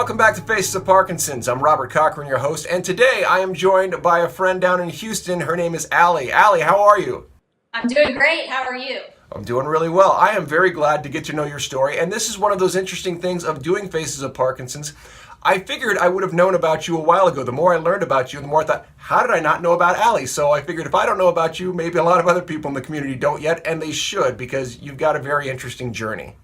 Welcome back to Faces of Parkinson's. I'm Robert Cochran, your host, and today I am joined by a friend down in Houston. Her name is Allie. Allie, how are you? I'm doing great. How are you? I'm doing really well. I am very glad to get to know your story, and this is one of those interesting things of doing Faces of Parkinson's. I figured I would have known about you a while ago. The more I learned about you, the more I thought, how did I not know about Allie? So I figured if I don't know about you, maybe a lot of other people in the community don't yet, and they should, because you've got a very interesting journey.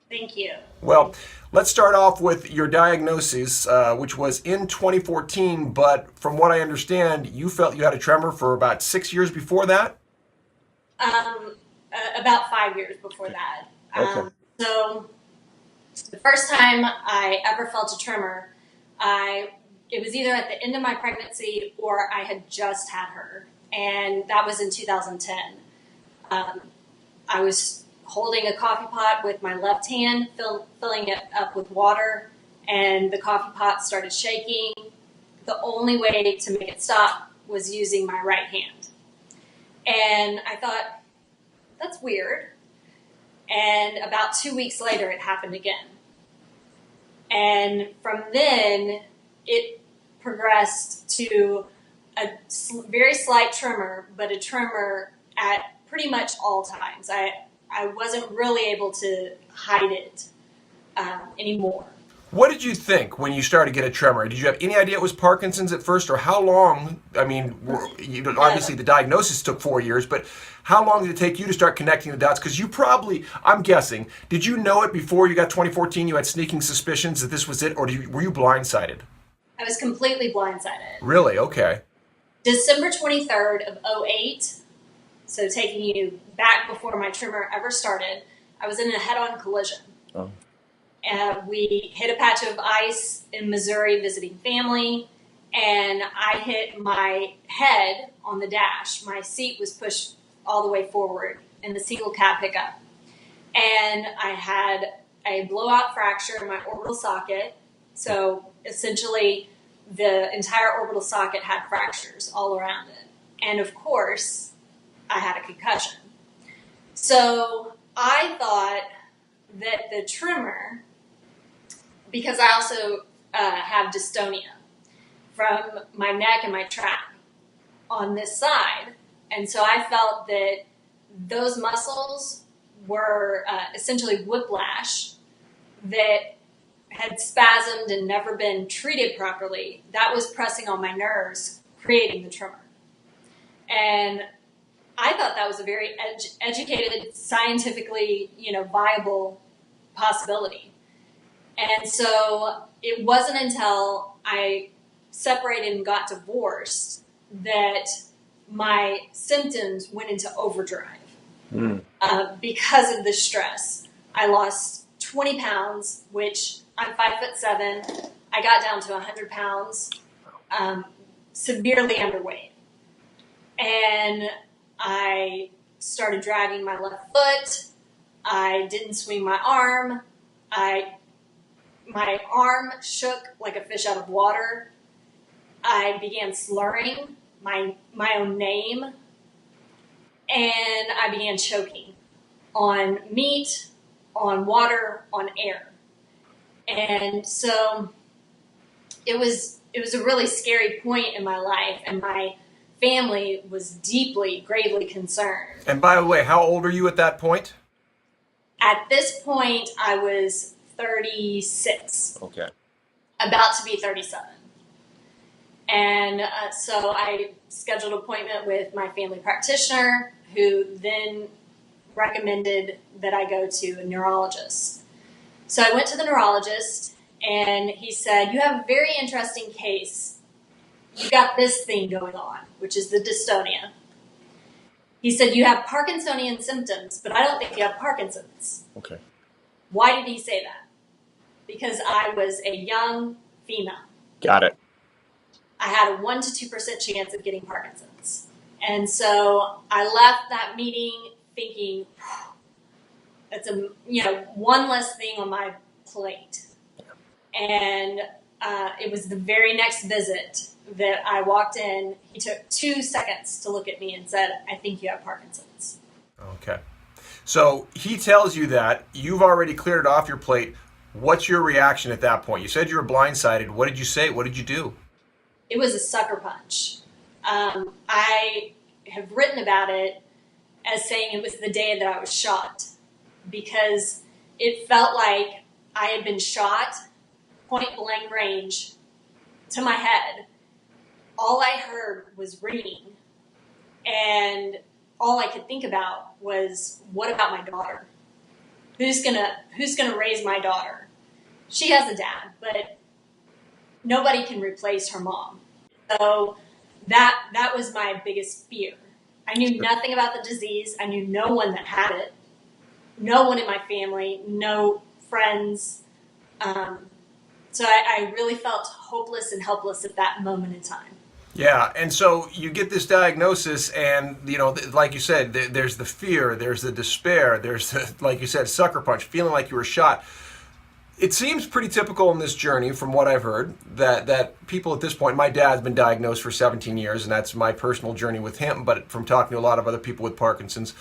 Thank you. Well, let's start off with your diagnosis, which was in 2014, but from what I understand, you felt you had a tremor for about 6 years before that? About 5 years before that. Okay. So the first time I ever felt a tremor, it was either at the end of my pregnancy or I had just had her, and that was in 2010. I was holding a coffee pot with my left hand, filling it up with water, and the coffee pot started shaking. The only way to make it stop was using my right hand. And I thought, that's weird. And about 2 weeks later, it happened again. And from then, it progressed to a very slight tremor, but a tremor at pretty much all times. I wasn't really able to hide it anymore. What did you think when you started to get a tremor? Did you have any idea it was Parkinson's at first, or how long? I mean, obviously the diagnosis took 4 years, but how long did it take you to start connecting the dots? Because you probably, I'm guessing, did you know it before you got 2014? You had sneaking suspicions that this was it, or were you blindsided? I was completely blindsided. Really? Okay. December 23rd of '08, so taking you back before my tremor ever started, I was in a head-on collision. Oh. We hit a patch of ice in Missouri visiting family, and I hit my head on the dash. My seat was pushed all the way forward in the single cab pickup. And I had a blowout fracture in my orbital socket. So essentially, the entire orbital socket had fractures all around it. And of course, I had a concussion. So I thought that the tremor, because I also have dystonia from my neck and my trap on this side. And so I felt that those muscles were essentially whiplash that had spasmed and never been treated properly. That was pressing on my nerves, creating the tremor. And I thought that was a very educated, scientifically, viable possibility. And so it wasn't until I separated and got divorced that my symptoms went into overdrive because of the stress. I lost 20 pounds, which I'm 5'7". I got down to 100 pounds, severely underweight. And I started dragging my left foot. I didn't swing my arm. My arm shook like a fish out of water. I began slurring my own name, and I began choking on meat, on water, on air. And so it was a really scary point in my life, and my family was deeply, gravely concerned. And by the way, how old are you at that point? At this point, I was 36. Okay. About to be 37. And so I scheduled an appointment with my family practitioner, who then recommended that I go to a neurologist. So I went to the neurologist, and he said, "You have a very interesting case. You got this thing going on, which is the dystonia." He said, "You have Parkinsonian symptoms, but I don't think you have Parkinson's." Okay. Why did he say that? Because I was a young female. Got it. I had a 1 to 2% chance of getting Parkinson's. And so I left that meeting thinking, that's one less thing on my plate. And it was the very next visit that I walked in. He took 2 seconds to look at me and said, "I think you have Parkinson's." Okay. So he tells you that you've already cleared it off your plate. What's your reaction at that point? You said you were blindsided. What did you say? What did you do? It was a sucker punch. I have written about it as saying it was the day that I was shot because it felt like I had been shot point blank range to my head. All I heard was ringing, and all I could think about was, what about my daughter? Who's gonna raise my daughter? She has a dad, but nobody can replace her mom. So that was my biggest fear. I knew nothing about the disease. I knew no one that had it. No one in my family, no friends. So I really felt hopeless and helpless at that moment in time. Yeah, and so you get this diagnosis, and like you said, there's the fear, there's the despair, there's the, like you said, sucker punch, feeling like you were shot. It seems pretty typical in this journey, from what I've heard, that people at this point, my dad's been diagnosed for 17 years, and that's my personal journey with him. But from talking to a lot of other people with Parkinson's,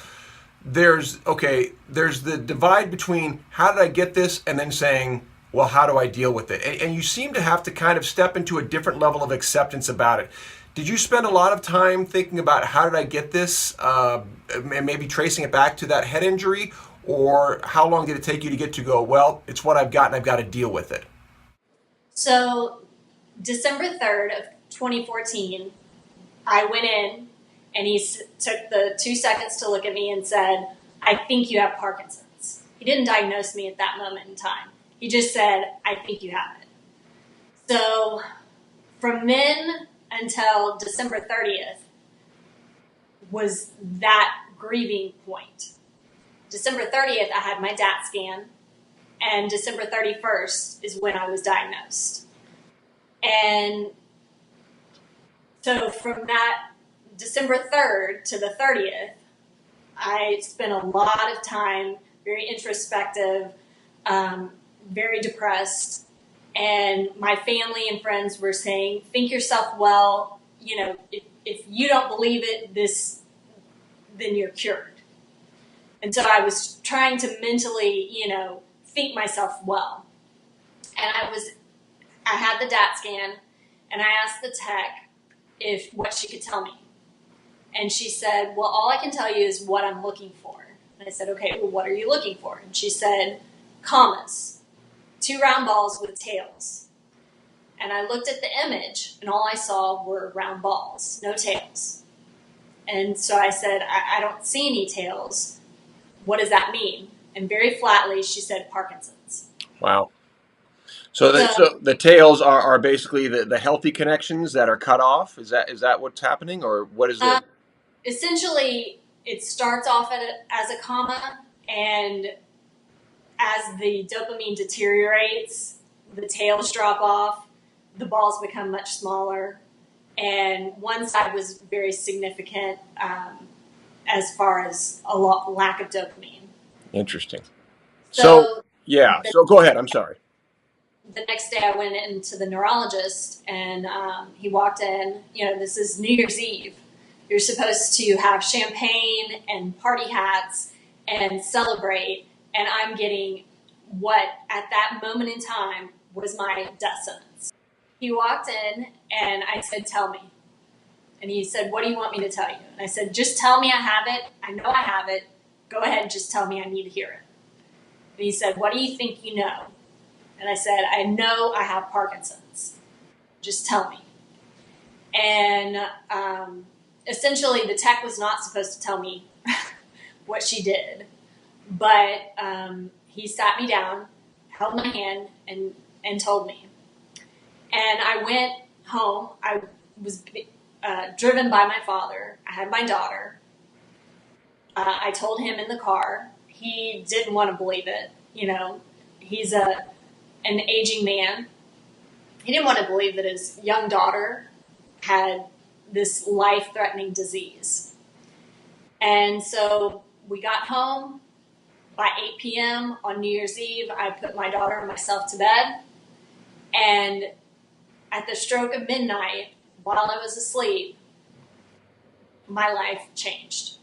there's the divide between how did I get this, and then saying, well, how do I deal with it? And you seem to have to kind of step into a different level of acceptance about it. Did you spend a lot of time thinking about how did I get this, and maybe tracing it back to that head injury? Or how long did it take you to get to go, well, it's what I've got and I've got to deal with it? So December 3rd of 2014, I went in and he took the 2 seconds to look at me and said, I think you have Parkinson's. He didn't diagnose me at that moment in time. He just said, I think you have it. So from then until December 30th was that grieving point. December 30th, I had my DAT scan, and December 31st is when I was diagnosed. And so from that December 3rd to the 30th, I spent a lot of time very introspective, very depressed, and my family and friends were saying, think yourself well, if you don't believe it, then you're cured. And so I was trying to mentally, think myself well. And I had the DAT scan, and I asked the tech what she could tell me. And she said, well, all I can tell you is what I'm looking for. And I said, okay, well, what are you looking for? And she said, commas, 2 round balls with tails. And I looked at the image, and all I saw were round balls, no tails. And so I said, I don't see any tails. What does that mean? And very flatly, she said Parkinson's. Wow. So the tails are basically the healthy connections that are cut off? Is that what's happening? Or what is it? Essentially, it starts off as a comma, and as the dopamine deteriorates, the tails drop off, the balls become much smaller, and one side was very significant as far as a lack of dopamine. Interesting. So yeah. So go ahead. I'm sorry. The next day I went into the neurologist, and he walked in. This is New Year's Eve. You're supposed to have champagne and party hats and celebrate, and I'm getting what at that moment in time was my death sentence. He walked in, and I said, tell me. And he said, what do you want me to tell you? And I said, just tell me I have it. I know I have it. Go ahead and just tell me I need to hear it. And he said, what do you think you know? And I said, I know I have Parkinson's. Just tell me. And essentially, the tech was not supposed to tell me what she did. But he sat me down, held my hand, and told me. And I went home. I was driven by my father. I had my daughter. I told him in the car. He didn't want to believe it. He's an aging man. He didn't want to believe that his young daughter had this life-threatening disease. And so we got home. By 8 p.m. on New Year's Eve, I put my daughter and myself to bed. And at the stroke of midnight, while I was asleep, my life changed.